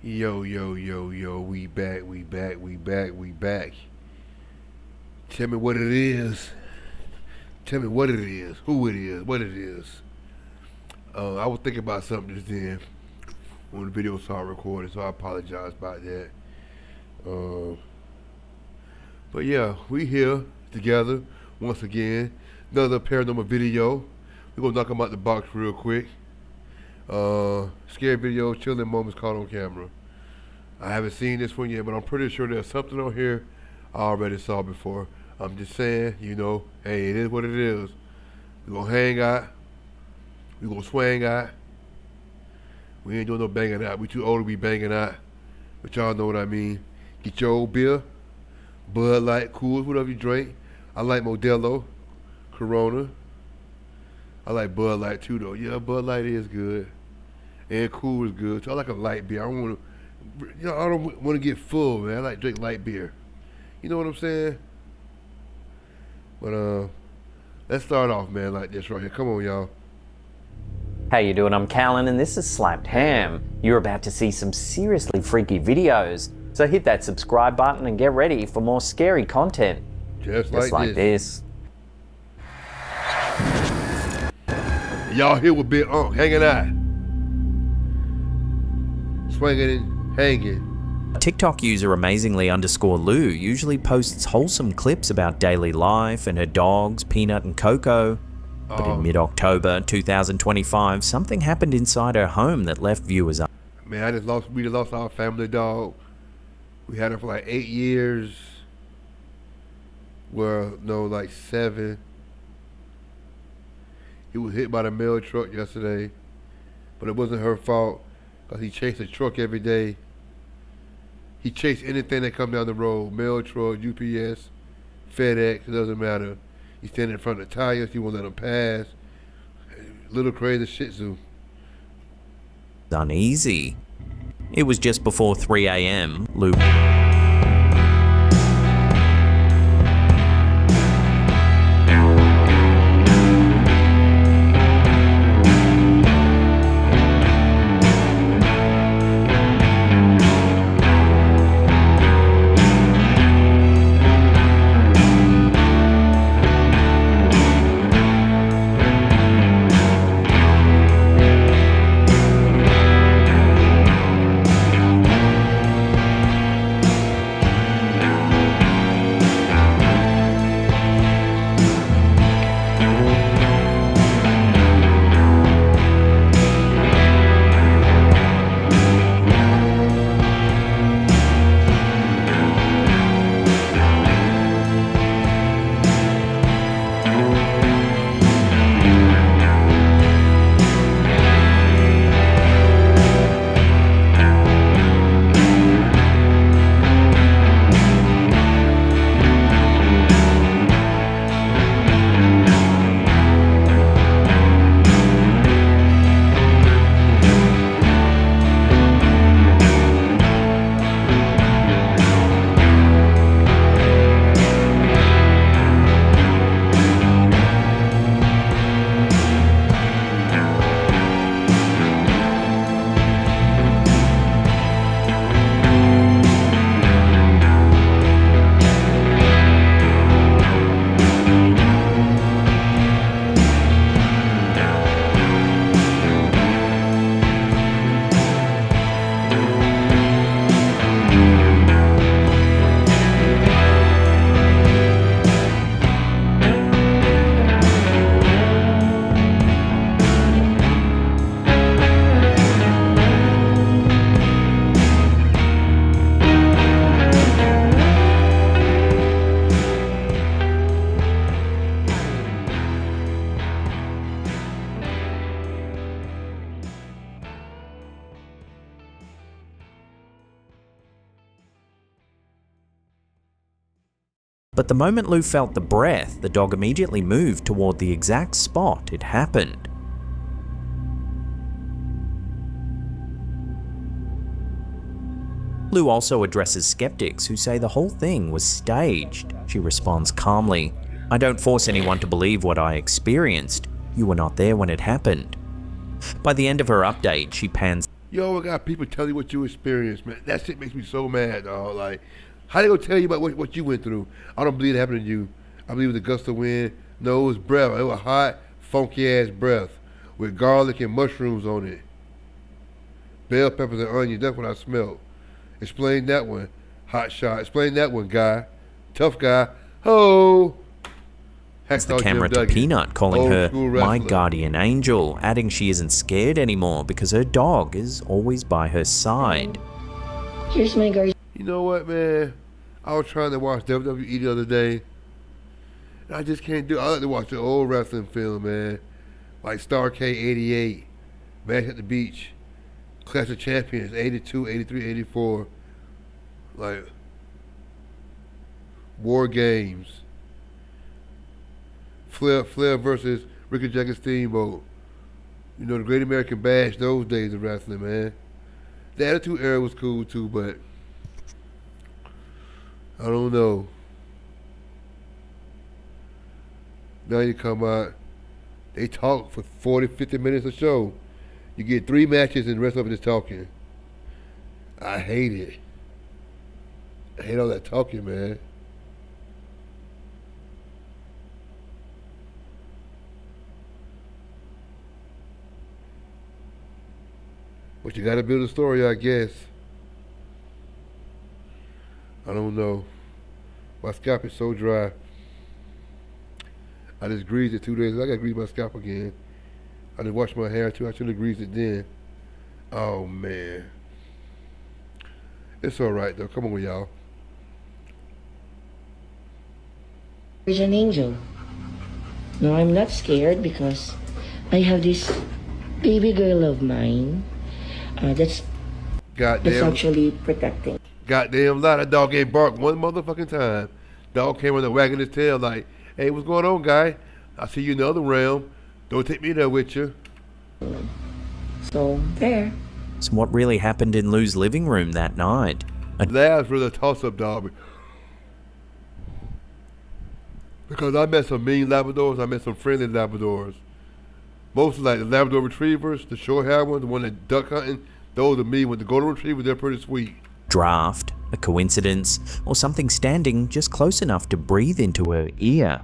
Yo, yo, yo, yo, we back, we back, we back, we back. Tell me what it is. Tell me what it is, who it is, what it is. I was thinking about something just then when the video started recording, so I apologize about that. But yeah, we here together once again. Another paranormal video. We're gonna knock them out the box real quick. Scary video, chilling moments caught on camera. I haven't seen this one yet, but I'm pretty sure there's something on here I already saw before. I'm just saying, hey, it is what it is. We're gonna hang out. We're gonna swing out. We ain't doing no banging out. We too old to be banging out. But y'all know what I mean. Get your old beer, Bud Light, Coors, whatever you drink. I like Modelo, Corona. I like Bud Light too, though. Yeah, Bud Light is good, and Cool is good. So I like a light beer. I don't want to get full, man. I like to drink light beer. You know what I'm saying? But let's start off, man, like this right here. Come on, y'all. How you doing? I'm Callan, and this is Slapped Ham. You're about to see some seriously freaky videos, so hit that subscribe button and get ready for more scary content. Just like this. Y'all here with Big Unc hanging out, swinging and hanging. TikTok user amazingly_Lou usually posts wholesome clips about daily life and her dogs, Peanut and Coco. But in mid-October 2025, something happened inside her home that left viewers up. Man, we just lost our family dog. We had her for like 8 years. Well, no, like 7. He was hit by the mail truck yesterday, but it wasn't her fault because he chased a truck every day. He chased anything that come down the road, mail truck, UPS, FedEx, it doesn't matter. He stand in front of the tires, he won't let them pass. Little crazy Shih Tzu. Uneasy. It was just before 3 a.m. Lou. But the moment Lou felt the breath, the dog immediately moved toward the exact spot it happened. Lou also addresses skeptics who say the whole thing was staged. She responds calmly, "I don't force anyone to believe what I experienced. You were not there when it happened." By the end of her update, she pans You always got people tell you what you experienced, man. That shit makes me so mad, dog. Like, how they gonna tell you about what you went through? I don't believe it happened to you. I believe it was a gust of wind. No, it was breath. It was hot, funky ass breath with garlic and mushrooms on it. Bell peppers and onions. That's what I smelled. Explain that one, hot shot. Explain that one, guy. Tough guy. Ho! It's the camera to Peanut, calling her my guardian angel, adding she isn't scared anymore because her dog is always by her side. Here's my guardian. You know what, man? I was trying to watch WWE the other day, and I just can't do it. I like to watch the old wrestling film, man. Like Starrcade 88, Match at the Beach, Clash of Champions 82, 83, 84. Like, War Games. Flair versus Ricky Jack and Steamboat. You know, the Great American Bash, those days of wrestling, man. The Attitude Era was cool too, but I don't know. Now you come out, they talk for 40, 50 minutes a show. You get 3 matches and the rest of it is talking. I hate it. I hate all that talking, man. But you gotta build a story, I guess. I don't know. My scalp is so dry. I just greased it 2 days ago. I gotta grease my scalp again. I just washed my hair too. I should have greased it then. Oh man. It's alright though. Come on, y'all. Guardian angel. No, I'm not scared because I have this baby girl of mine. That's actually protecting. Goddamn lie, that dog ain't barked one motherfucking time. Dog came on there wagging his tail like, hey, what's going on, guy? I see you in the other realm. Don't take me there with you. So, there. So what really happened in Lou's living room that night? Labs were the toss-up, dog. Because I met some mean Labradors, I met some friendly Labradors. Mostly like the Labrador Retrievers, the short-haired ones, the one that duck hunting. Those are me. With the Golden Retriever, they're pretty sweet. Draft, a coincidence, or something standing just close enough to breathe into her ear.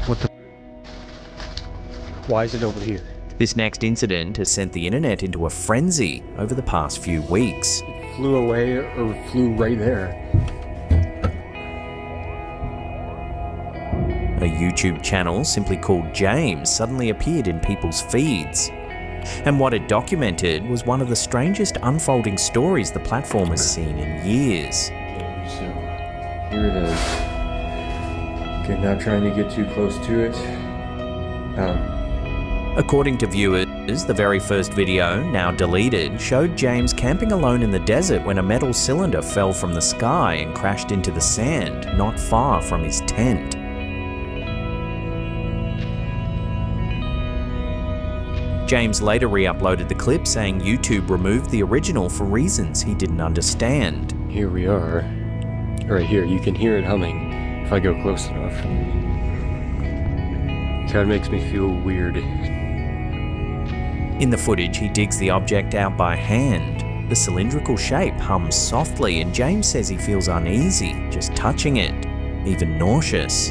What the? Why is it over here? This next incident has sent the internet into a frenzy over the past few weeks. It flew away or flew right there. A YouTube channel simply called James suddenly appeared in people's feeds. And what it documented was one of the strangest unfolding stories the platform has seen in years. Okay, so here it is. Okay, not trying to get too close to it. According to viewers, the very first video, now deleted, showed James camping alone in the desert when a metal cylinder fell from the sky and crashed into the sand, not far from his tent. James later re-uploaded the clip saying YouTube removed the original for reasons he didn't understand. Here we are. Right here, you can hear it humming if I go close enough. Kind of makes me feel weird. In the footage, he digs the object out by hand. The cylindrical shape hums softly, and James says he feels uneasy just touching it, even nauseous.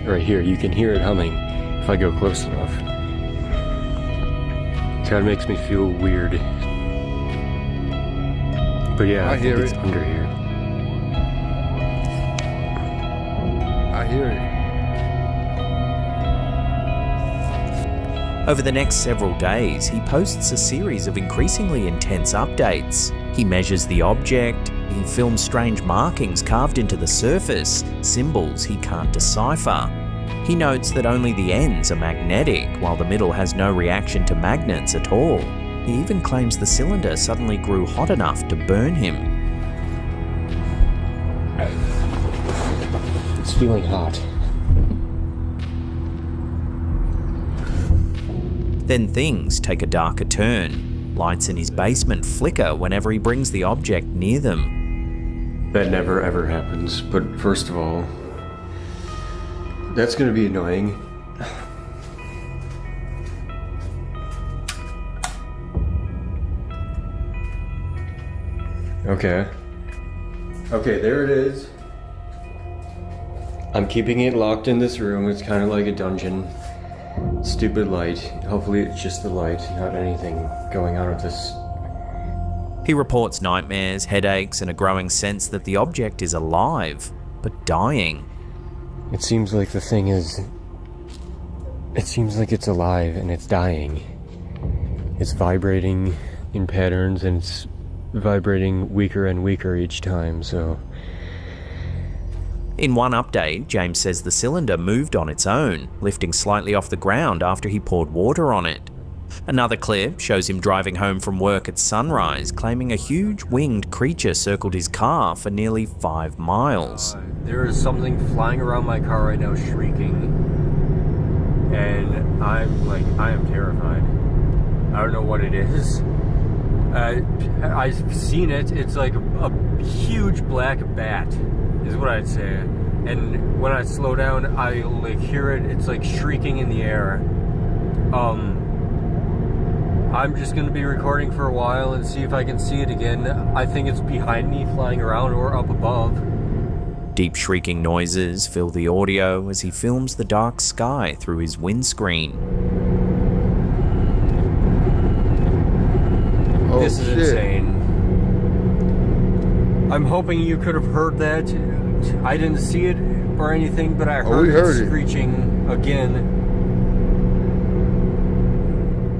Right here, you can hear it humming if I go close enough. Kind of makes me feel weird. But yeah, I think it's under here. I hear it. Over the next several days, he posts a series of increasingly intense updates. He measures the object, he films strange markings carved into the surface, symbols he can't decipher. He notes that only the ends are magnetic, while the middle has no reaction to magnets at all. He even claims the cylinder suddenly grew hot enough to burn him. It's feeling hot. Then things take a darker turn. Lights in his basement flicker whenever he brings the object near them. That never ever happens, but first of all, that's gonna be annoying. Okay. Okay, there it is. I'm keeping it locked in this room. It's kind of like a dungeon. Stupid light. Hopefully it's just the light, not anything going on with this. He reports nightmares, headaches, and a growing sense that the object is alive, but dying. It seems like the thing is... It seems like it's alive and it's dying. It's vibrating in patterns and it's vibrating weaker and weaker each time, so... In one update, James says the cylinder moved on its own, lifting slightly off the ground after he poured water on it. Another clip shows him driving home from work at sunrise, claiming a huge winged creature circled his car for nearly 5 miles. There is something flying around my car right now shrieking. And I am terrified. I don't know what it is. I've seen it. It's like a huge black bat, is what I'd say. And when I slow down, I like hear it. It's like shrieking in the air. I'm just gonna be recording for a while and see if I can see it again. I think it's behind me, flying around, or up above. Deep shrieking noises fill the audio as he films the dark sky through his windscreen. Oh, This is shit. insane. I'm hoping you could have heard that. I didn't see it or anything, but I heard, we heard it it. screeching again.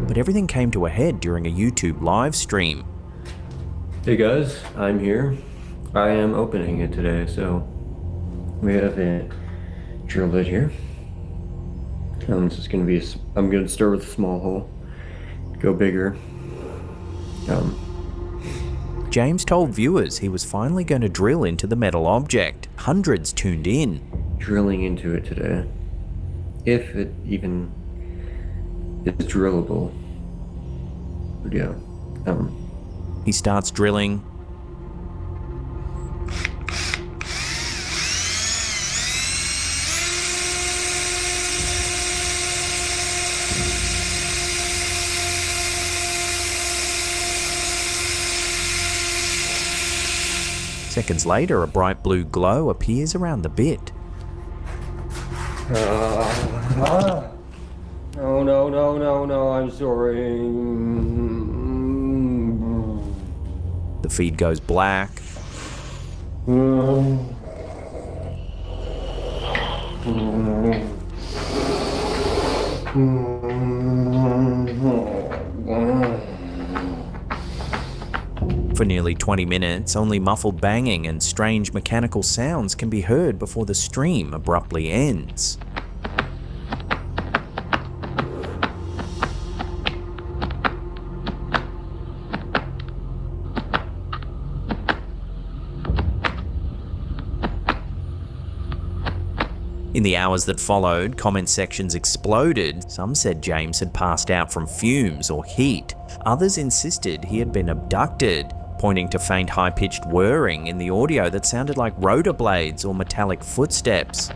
But everything came to a head during a YouTube live stream. Hey guys, I'm here. I am opening it today, so we have a drill bit here. This is gonna be. I'm gonna start with a small hole, go bigger. James told viewers he was finally going to drill into the metal object. Hundreds tuned in. Drilling into it today, if it even is drillable. But yeah. He starts drilling. Seconds later, a bright blue glow appears around the bit. No, I'm sorry. The feed goes black. For nearly 20 minutes, only muffled banging and strange mechanical sounds can be heard before the stream abruptly ends. In the hours that followed, comment sections exploded. Some said James had passed out from fumes or heat. Others insisted he had been abducted, pointing to faint high-pitched whirring in the audio that sounded like rotor blades or metallic footsteps.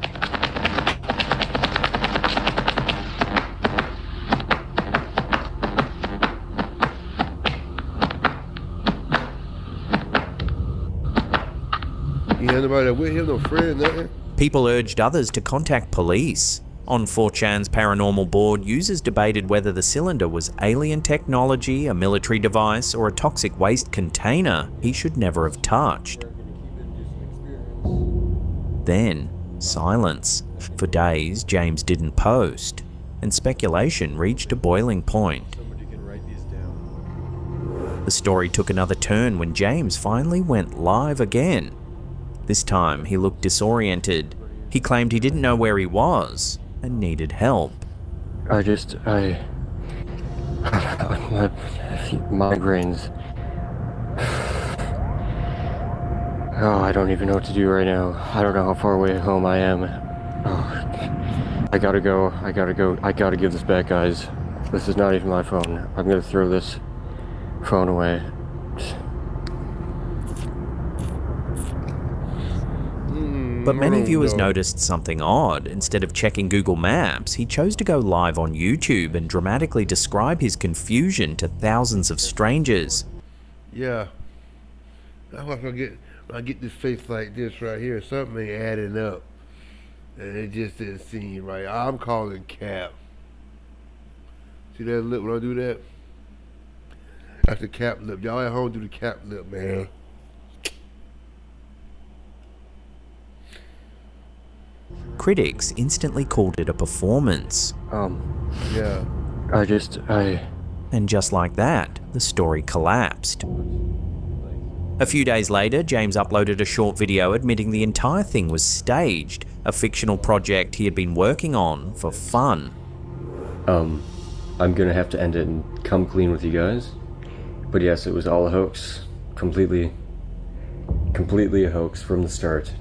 He had nobody with him, no friend, nothing. People urged others to contact police. On 4chan's Paranormal board, users debated whether the cylinder was alien technology, a military device, or a toxic waste container he should never have touched. Then, silence. For days, James didn't post, and speculation reached a boiling point. The story took another turn when James finally went live again. This time, he looked disoriented. He claimed he didn't know where he was and needed help. My migraines. Oh, I don't even know what to do right now. I don't know how far away home I am. Oh, I gotta go. I gotta give this back, guys. This is not even my phone. I'm gonna throw this. phone away. But many viewers no. noticed something odd. Instead of checking Google Maps, he chose to go live on YouTube and dramatically describe his confusion to thousands of strangers. Yeah. That's what when I get this face like this right here, something ain't adding up. And it just didn't seem right. I'm calling cap. See that lip when I do that? That's the cap lip. Y'all at home do the cap lip, man. Critics instantly called it a performance. Yeah. And just like that, the story collapsed. A few days later, James uploaded a short video admitting the entire thing was staged, a fictional project he had been working on for fun. I'm gonna have to end it and come clean with you guys. But yes, it was all a hoax. Completely a hoax from the start.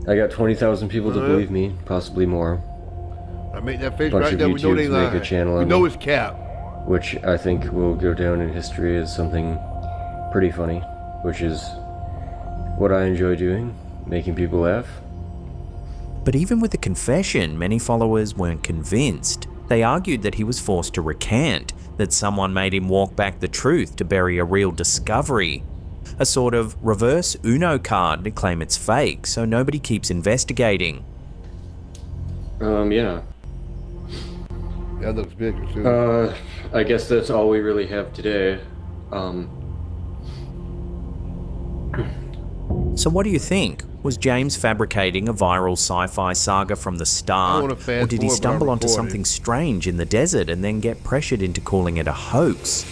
I got 20,000 people to believe me, possibly more. I make that face Bunch right of there. We know they YouTubes lying. make a channel We on know it. it's cap. Which I think will go down in history as something pretty funny, which is what I enjoy doing, making people laugh. But even with the confession, many followers weren't convinced. They argued that he was forced to recant, that someone made him walk back the truth to bury a real discovery. A sort of reverse Uno card to claim it's fake, so nobody keeps investigating. Yeah. That looks bigger too. I guess that's all we really have today. So what do you think? Was James fabricating a viral sci-fi saga from the start? wanna fast Or did he forward, but I'm stumble onto recording. something strange in the desert and then get pressured into calling it a hoax?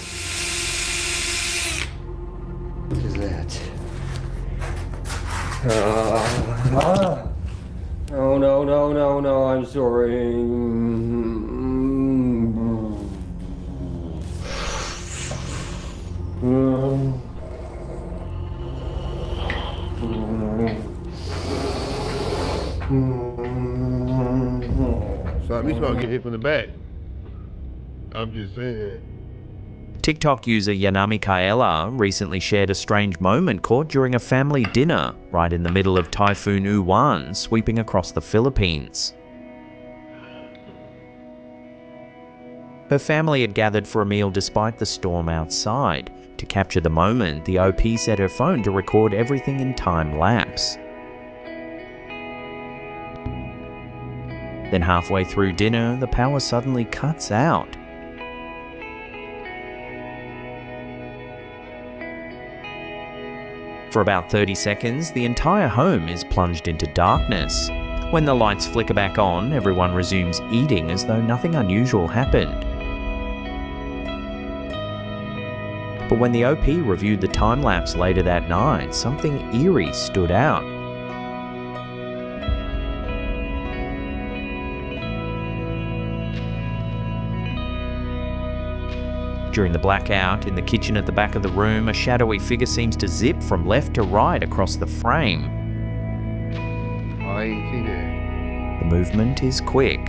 What is that? Oh, no, I'm sorry. So at least I'll get hit from the back. I'm just saying. TikTok user Yanami Kaela recently shared a strange moment caught during a family dinner right in the middle of Typhoon Uwan sweeping across the Philippines. Her family had gathered for a meal despite the storm outside. To capture the moment, the OP set her phone to record everything in time lapse. Then halfway through dinner, the power suddenly cuts out. For about 30 seconds, the entire home is plunged into darkness. When the lights flicker back on, everyone resumes eating as though nothing unusual happened. But when the OP reviewed the time-lapse later that night, something eerie stood out. During the blackout, in the kitchen at the back of the room, a shadowy figure seems to zip from left to right across the frame. I ain't seen that. The movement is quick.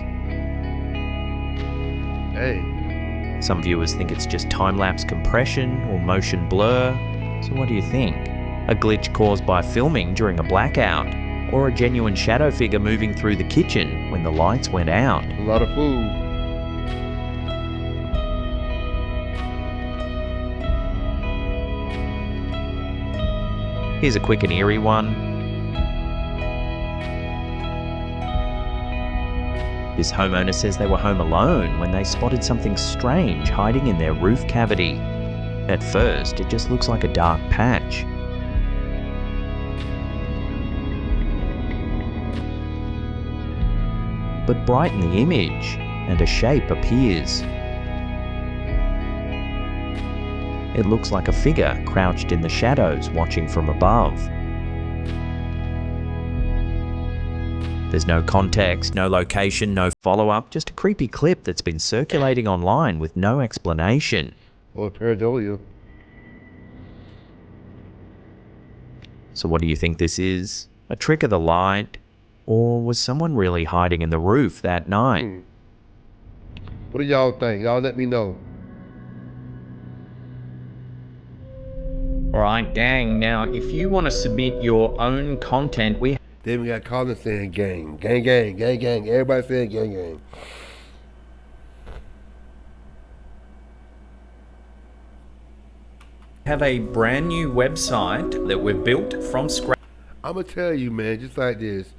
Hey. Some viewers think it's just time-lapse compression or motion blur. So what do you think? A glitch caused by filming during a blackout? Or a genuine shadow figure moving through the kitchen when the lights went out? A lot of food. Here's a quick and eerie one. This homeowner says they were home alone when they spotted something strange hiding in their roof cavity. At first, it just looks like a dark patch. But brighten the image, and a shape appears. It looks like a figure crouched in the shadows watching from above. There's no context, no location, no follow-up, just a creepy clip that's been circulating online with no explanation. Or pareidolia. So what do you think this is? A trick of the light? Or was someone really hiding in the roof that night? What do y'all think? Y'all let me know. Alright, gang. Now, if you want to submit your own content, we Then we got Colin saying gang. Gang, gang, gang, gang. Everybody saying gang, gang. have a brand new website that we've built from scratch. I'm going to tell you, man, just like this.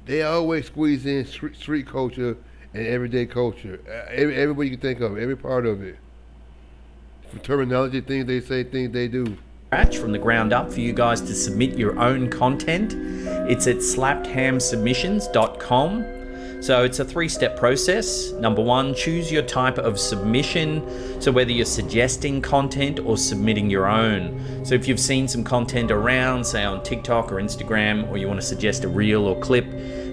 They always squeeze in street culture and everyday culture. Everybody you can think of, every part of it. From terminology, things they say, things they do. From the ground up for you guys to submit your own content. It's at slappedhamsubmissions.com. So it's a 3-step process. Number 1, choose your type of submission. So whether you're suggesting content or submitting your own. So if you've seen some content around, say on TikTok or Instagram, or you want to suggest a reel or clip,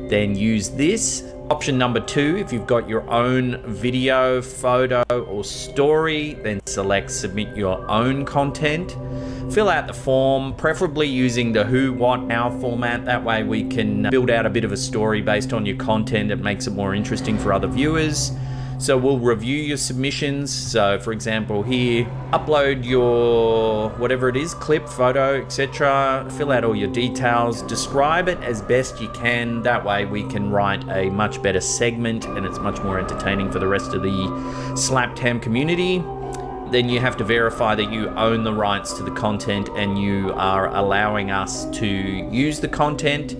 then use this. Option number 2, if you've got your own video, photo, or story, then select submit your own content. Fill out the form, preferably using the who, what, how format. That way we can build out a bit of a story based on your content. It makes it more interesting for other viewers. So we'll review your submissions. So for example here, upload your whatever it is, clip, photo, etc. Fill out all your details, describe it as best you can. That way we can write a much better segment and it's much more entertaining for the rest of the Slapped Ham community. Then you have to verify that you own the rights to the content and you are allowing us to use the content.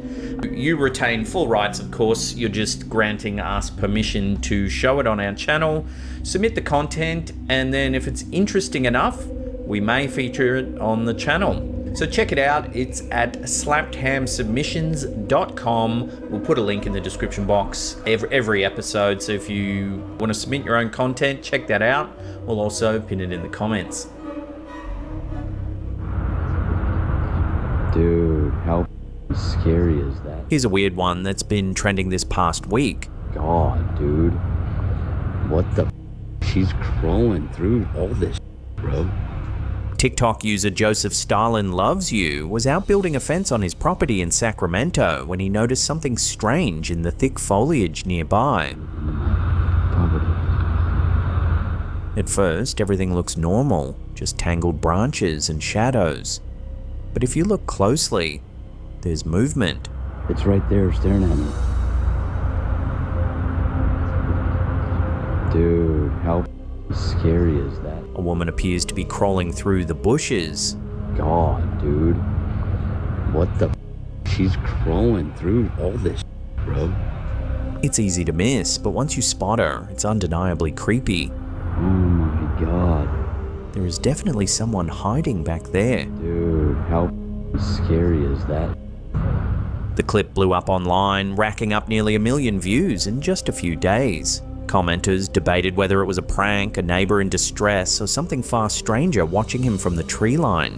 You retain full rights, of course. You're just granting us permission to show it on our channel, submit the content, and then if it's interesting enough, we may feature it on the channel. So check it out. It's at slappedhamsubmissions.com. We'll put a link in the description box every episode. So if you want to submit your own content, check that out. We'll also pin it in the comments. Dude, how scary is that? Here's a weird one that's been trending this past week. God, dude. What the She's crawling through all this, bro. TikTok user Joseph Stalin Loves You was out building a fence on his property in Sacramento when he noticed something strange in the thick foliage nearby. At first, everything looks normal, just tangled branches and shadows. But if you look closely, there's movement. It's right there staring at me. Dude, how scary is that? A woman appears to be crawling through the bushes. God, dude. What the She's crawling through all this, bro. It's easy to miss, but once you spot her, it's undeniably creepy. Oh my God. There is definitely someone hiding back there. Dude, how scary is that? The clip blew up online, racking up nearly 1 million views in just a few days. Commenters debated whether it was a prank, a neighbor in distress, or something far stranger watching him from the tree line.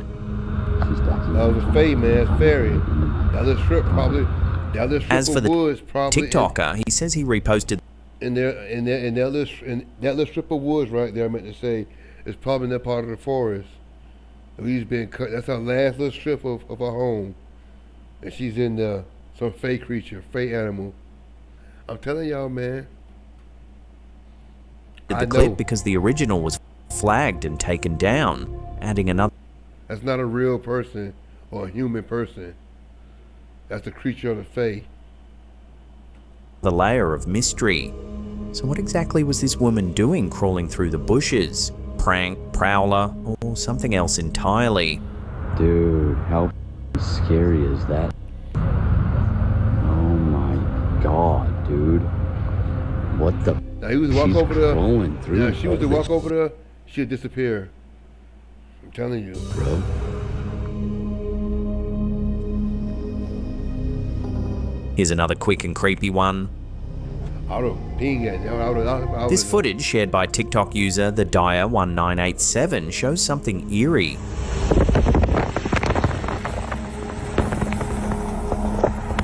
That was a fade, man. It's fairy. The other strip probably. The other strip As for the woods probably. TikToker, he says he reposted In that little strip of woods right there, I meant to say, is probably in that part of the forest. He's been cut. That's our last little strip of a home, and she's in some fake creature, fake animal. I'm telling y'all, man. the clip because the original was flagged and taken down, adding another. That's not a real person or a human person. That's a creature of the fae. The layer of mystery. So what exactly was this woman doing crawling through the bushes? Prank, prowler, or something else entirely? Dude, how scary is that? Oh my God, dude. What the? Now he was to walk over there. Crawling through. Yeah, she was to walk over there, she'd disappear. I'm telling you, bro. Here's another quick and creepy one. This footage, shared by TikTok user The Dyer1987, shows something eerie.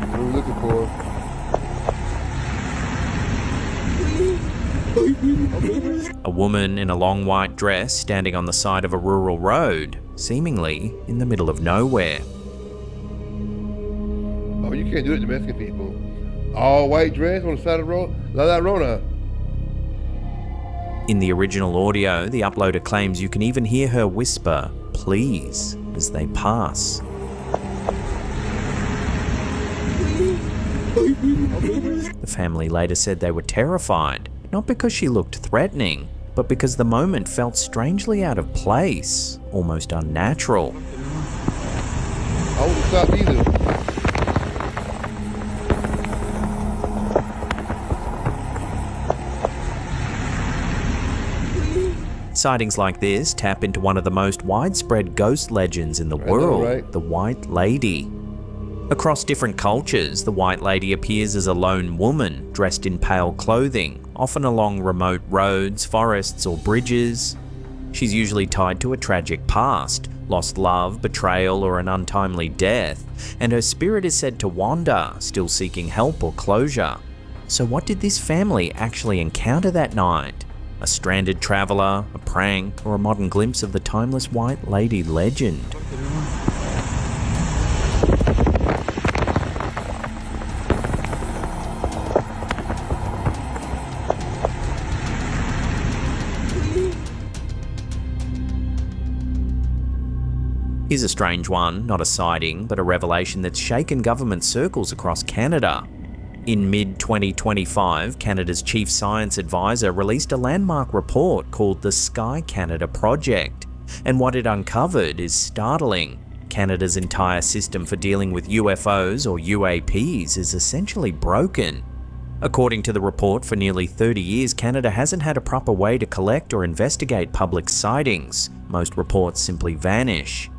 What are we looking for? A woman in a long white dress standing on the side of a rural road, seemingly in the middle of nowhere. Oh, you can't do it to Mexican people. All white dress on the side of the road? La La Rona. In the original audio, the uploader claims you can even hear her whisper, pleas as they pass. The family later said they were terrified, not because she looked threatening, but because the moment felt strangely out of place, almost unnatural. I wouldn't stop either. Sightings like this tap into one of the most widespread ghost legends in the world, right? the White Lady. Across different cultures, the White Lady appears as a lone woman, dressed in pale clothing, often along remote roads, forests, or bridges. She's usually tied to a tragic past, lost love, betrayal, or an untimely death, and her spirit is said to wander, still seeking help or closure. So what did this family actually encounter that night? A stranded traveller, a prank, or a modern glimpse of the timeless White Lady legend? Here's a strange one, not a sighting, but a revelation that's shaken government circles across Canada. In mid-2025, Canada's Chief Science Advisor released a landmark report called the Sky Canada Project, and what it uncovered is startling. Canada's entire system for dealing with UFOs or UAPs is essentially broken. According to the report, for nearly 30 years, Canada hasn't had a proper way to collect or investigate public sightings. Most reports simply vanish.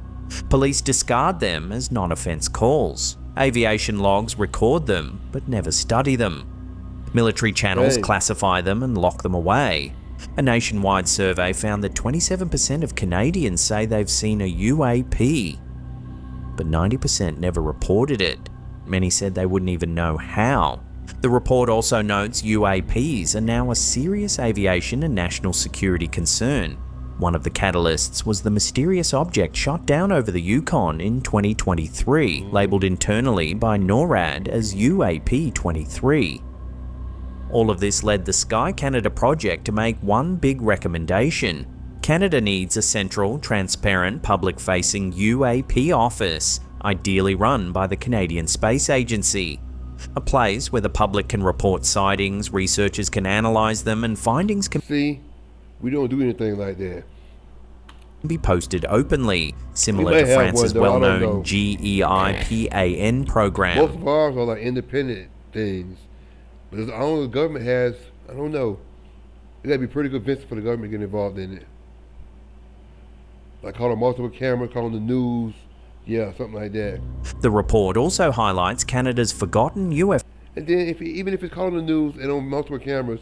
Police discard them as non-offense calls. Aviation logs record them, but never study them. Military channels classify them and lock them away. A nationwide survey found that 27% of Canadians say they've seen a UAP, but 90% never reported it. Many said they wouldn't even know how. The report also notes UAPs are now a serious aviation and national security concern. One of the catalysts was the mysterious object shot down over the Yukon in 2023, labelled internally by NORAD as UAP-23. All of this led the Sky Canada project to make one big recommendation. Canada needs a central, transparent, public-facing UAP office, ideally run by the Canadian Space Agency. A place where the public can report sightings, researchers can analyse them, and findings can We don't do anything like that. Be posted openly, similar to France's well-known GEIPAN program. Most of ours are like independent things. But I don't know, the government has, I don't know. It gotta be pretty convincing for the government to get involved in it. Like calling multiple cameras, calling the news, yeah, something like that. The report also highlights Canada's forgotten UFO. And then even if it's calling the news and on multiple cameras,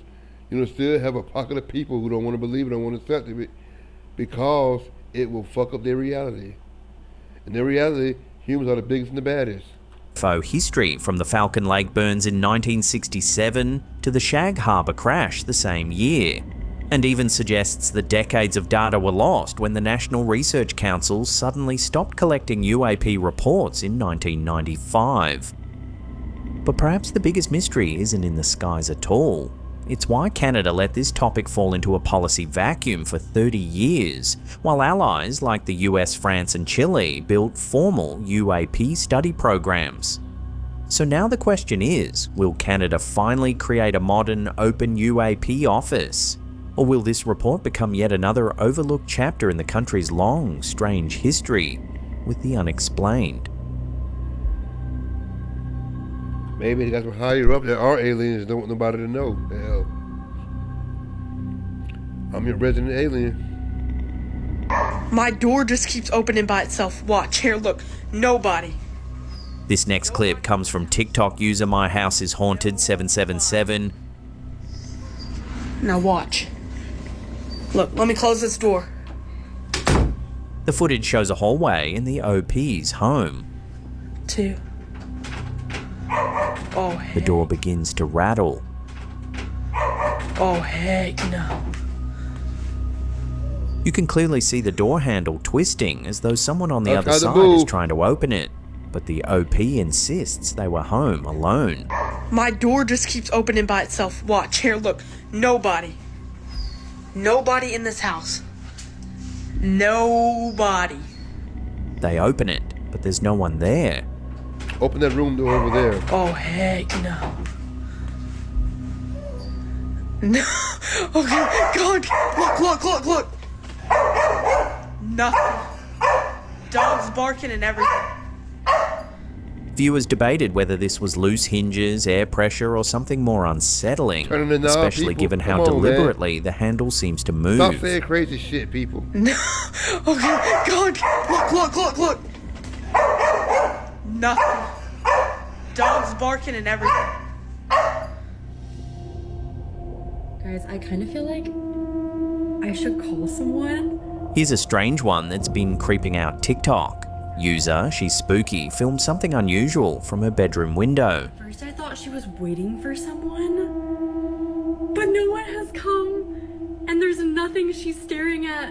still have a pocket of people who don't want to believe it, don't want to accept it, because it will fuck up their reality. In their reality, humans are the biggest and the baddest. UFO history, from the Falcon Lake burns in 1967 to the Shag Harbour crash the same year, and even suggests that decades of data were lost when the National Research Council suddenly stopped collecting UAP reports in 1995. But perhaps the biggest mystery isn't in the skies at all. It's why Canada let this topic fall into a policy vacuum for 30 years, while allies like the US, France and Chile built formal UAP study programs. So now the question is, will Canada finally create a modern, open UAP office? Or will this report become yet another overlooked chapter in the country's long, strange history with the unexplained? Maybe they got some higher up that are aliens, don't want nobody to know. Hell, I'm your resident alien. My door just keeps opening by itself. Watch, here, look, nobody. This next clip comes from TikTok user My House Is Haunted 777. Now watch. Look, let me close this door. The footage shows a hallway in the OP's home. 2. Oh, The heck. door begins to rattle. Oh, heck no. You can clearly see the door handle twisting as though someone on the I'll other try to side move. is trying to open it. But the OP insists they were home alone. My door just keeps opening by itself. Watch, here, look, nobody. Nobody in this house. Nobody. They open it, but there's no one there. Open that room door over there. Oh, heck no. No. Okay, God. Look. Nothing. Dogs barking and everything. Viewers debated whether this was loose hinges, air pressure, or something more unsettling, Turning the knob, especially people. given how Come on, man. deliberately the handle seems to move. Stop saying crazy shit, people. No. Okay, God. Look. Nothing. Dogs barking and everything. Guys, I kind of feel like I should call someone. Here's a strange one that's been creeping out TikTok. User, she's spooky, filmed something unusual from her bedroom window. First I thought she was waiting for someone, but no one has come, and there's nothing she's staring at.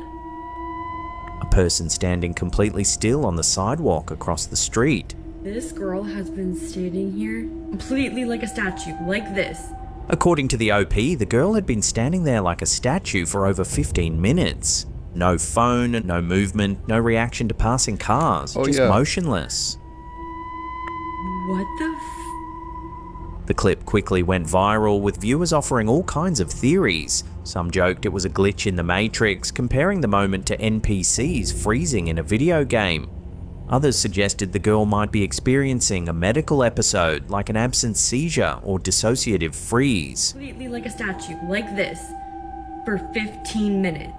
A person standing completely still on the sidewalk across the street. This girl has been standing here completely like a statue, like this. According to the OP, the girl had been standing there like a statue for over 15 minutes. No phone, no movement, no reaction to passing cars, just motionless. What the The clip quickly went viral, with viewers offering all kinds of theories. Some joked it was a glitch in the Matrix, comparing the moment to NPCs freezing in a video game. Others suggested the girl might be experiencing a medical episode, like an absence seizure or dissociative freeze. Completely like a statue, like this, for 15 minutes.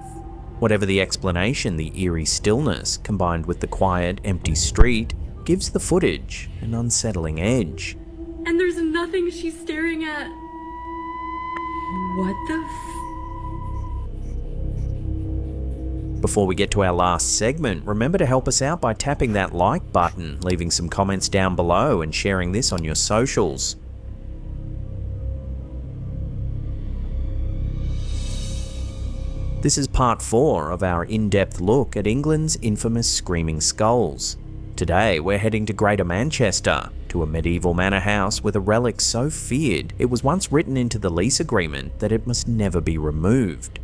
Whatever the explanation, the eerie stillness, combined with the quiet, empty street, gives the footage an unsettling edge. And there's nothing she's staring at. What the Before we get to our last segment, remember to help us out by tapping that like button, leaving some comments down below, and sharing this on your socials. This is part 4 of our in-depth look at England's infamous Screaming Skulls. Today we're heading to Greater Manchester, to a medieval manor house with a relic so feared it was once written into the lease agreement that it must never be removed.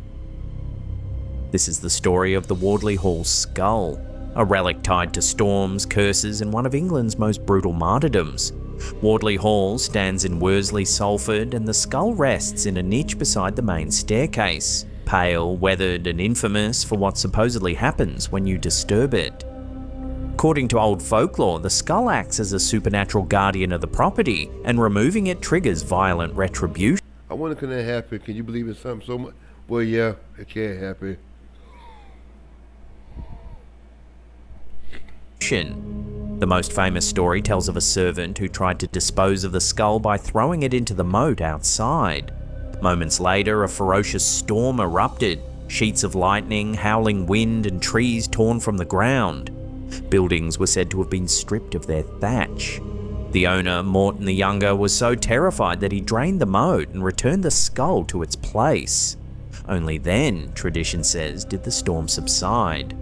This is the story of the Wardley Hall skull, a relic tied to storms, curses, and one of England's most brutal martyrdoms. Wardley Hall stands in Worsley, Salford, and the skull rests in a niche beside the main staircase, pale, weathered, and infamous for what supposedly happens when you disturb it. According to old folklore, the skull acts as a supernatural guardian of the property, and removing it triggers violent retribution. I wonder, can that happen? Can you believe in something so much? Well, yeah, it can happen. The most famous story tells of a servant who tried to dispose of the skull by throwing it into the moat outside. Moments later, a ferocious storm erupted, sheets of lightning, howling wind, and trees torn from the ground. Buildings were said to have been stripped of their thatch. The owner, Morton the Younger, was so terrified that he drained the moat and returned the skull to its place. Only then, tradition says, did the storm subside.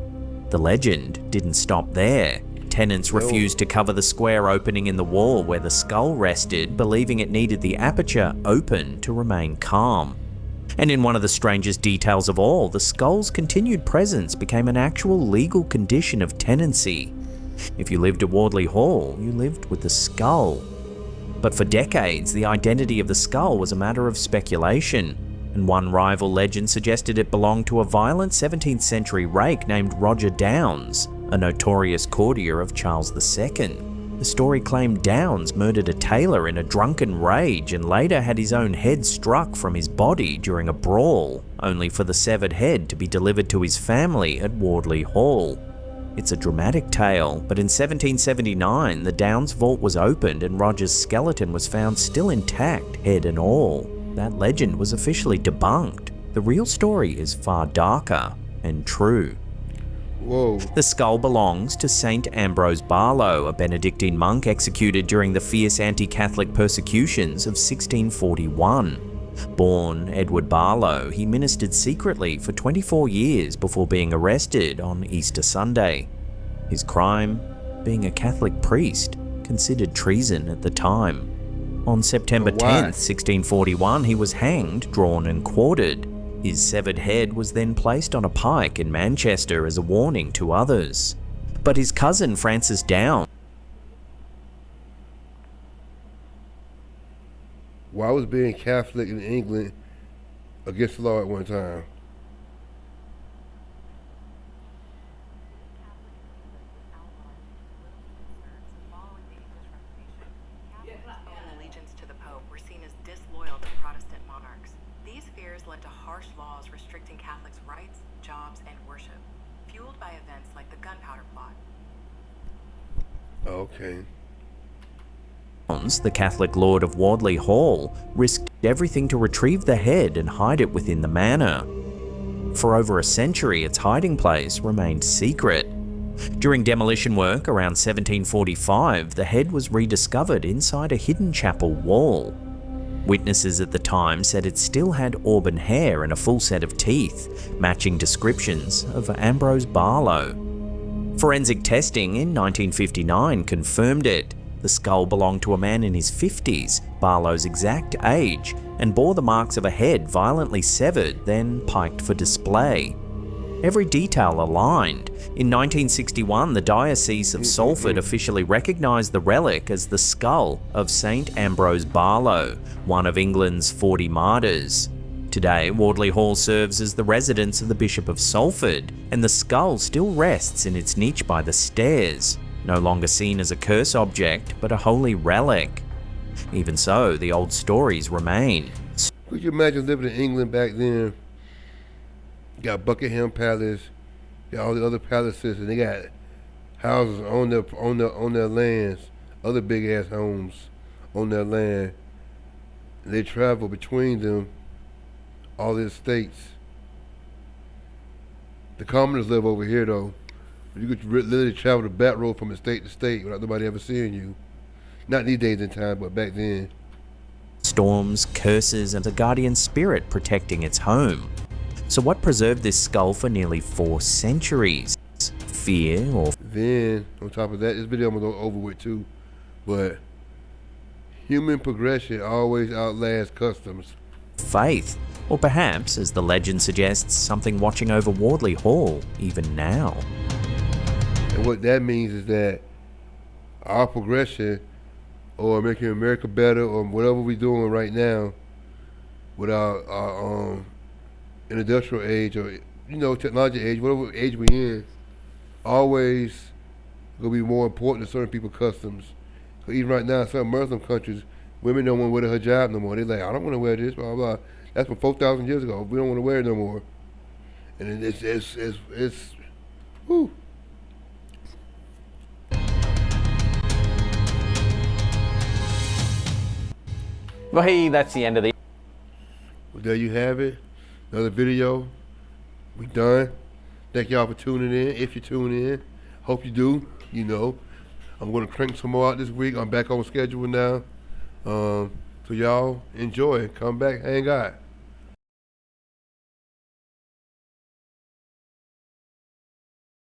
The legend didn't stop there. Tenants refused to cover the square opening in the wall where the skull rested, believing it needed the aperture open to remain calm. And in one of the strangest details of all, the skull's continued presence became an actual legal condition of tenancy. If you lived at Wardley Hall, you lived with the skull. But for decades, the identity of the skull was a matter of speculation, and one rival legend suggested it belonged to a violent 17th century rake named Roger Downes, a notorious courtier of Charles II. The story claimed Downes murdered a tailor in a drunken rage and later had his own head struck from his body during a brawl, only for the severed head to be delivered to his family at Wardley Hall. It's a dramatic tale, but in 1779 the Downes vault was opened and Roger's skeleton was found still intact, head and all. That legend was officially debunked. The real story is far darker and true. Whoa. The skull belongs to Saint Ambrose Barlow, a Benedictine monk executed during the fierce anti-Catholic persecutions of 1641. Born Edward Barlow, he ministered secretly for 24 years before being arrested on Easter Sunday. His crime? Being a Catholic priest, considered treason at the time. On September 10th, 1641, he was hanged, drawn and quartered. His severed head was then placed on a pike in Manchester as a warning to others. But his cousin Francis Downs, why was being Catholic in England against the law at one time? Allegiance to the Pope were seen as disloyal to Protestant monarchs. These fears led to harsh laws restricting Catholics' rights, jobs, and worship, fueled by events like the Gunpowder Plot. Okay. the Catholic Lord of Wardley Hall, risked everything to retrieve the head and hide it within the manor. For over a century, its hiding place remained secret. During demolition work around 1745, the head was rediscovered inside a hidden chapel wall. Witnesses at the time said it still had auburn hair and a full set of teeth, matching descriptions of Ambrose Barlow. Forensic testing in 1959 confirmed it. The skull belonged to a man in his 50s, Barlow's exact age, and bore the marks of a head violently severed, then piked for display. Every detail aligned. In 1961, the Diocese of Salford officially recognised the relic as the skull of St Ambrose Barlow, one of England's 40 martyrs. Today, Wardley Hall serves as the residence of the Bishop of Salford, and the skull still rests in its niche by the stairs, no longer seen as a curse object, but a holy relic. Even so, the old stories remain. Could you imagine living in England back then? You got Buckingham Palace, you got all the other palaces, and they got houses on their lands, other big ass homes on their land. And they travel between them, all the estates. The commoners live over here though. You could literally travel the back road from estate to state without nobody ever seeing you. Not these days and time, but back then. Storms, curses, and a guardian spirit protecting its home. So what preserved this skull for nearly 4 centuries? Fear or... Then, on top of that, this video I'm going to go over with too, but human progression always outlasts customs. faith? Or perhaps, as the legend suggests, something watching over Wardley Hall even now. And what that means is that our progression, or making America better, or whatever we're doing right now with our industrial age, or technology age, whatever age we're in, always gonna be more important than certain people's customs. So even right now, in some Muslim countries, women don't want to wear the hijab no more. They're like, I don't want to wear this, blah blah. That's from 4,000 years ago. We don't want to wear it no more. And it's whew. Well, hey, that's the end of the... Well, there you have it. Another video. We done. Thank y'all for tuning in. If you tune in, hope you do. I'm going to crank some more out this week. I'm back on schedule now. So y'all enjoy. Come back, hang out.